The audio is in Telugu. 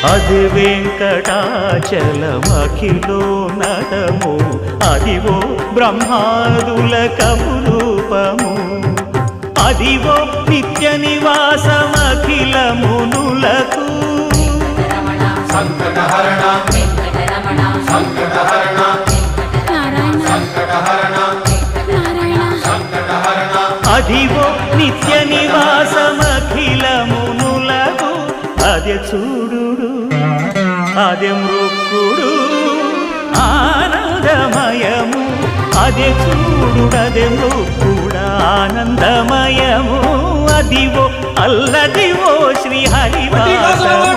అది వెంకటాచలమఖిలో నటము అదివో బ్రహ్మాదుల కపురూపము అదివో నిత్య నివాసమఖిల మునులకు సంకటహరణ సంకటహరణ సంకటహరణ సంకటహరణ అదివో నిత్య నివాసమఖిల మునులకు అదే చూడు అదే మృక్కుడు ఆనందమయము అదే చూడు అదే మృక్కుడు ఆనందమయము అదివో అల్లదివో శ్రీ హరివాసము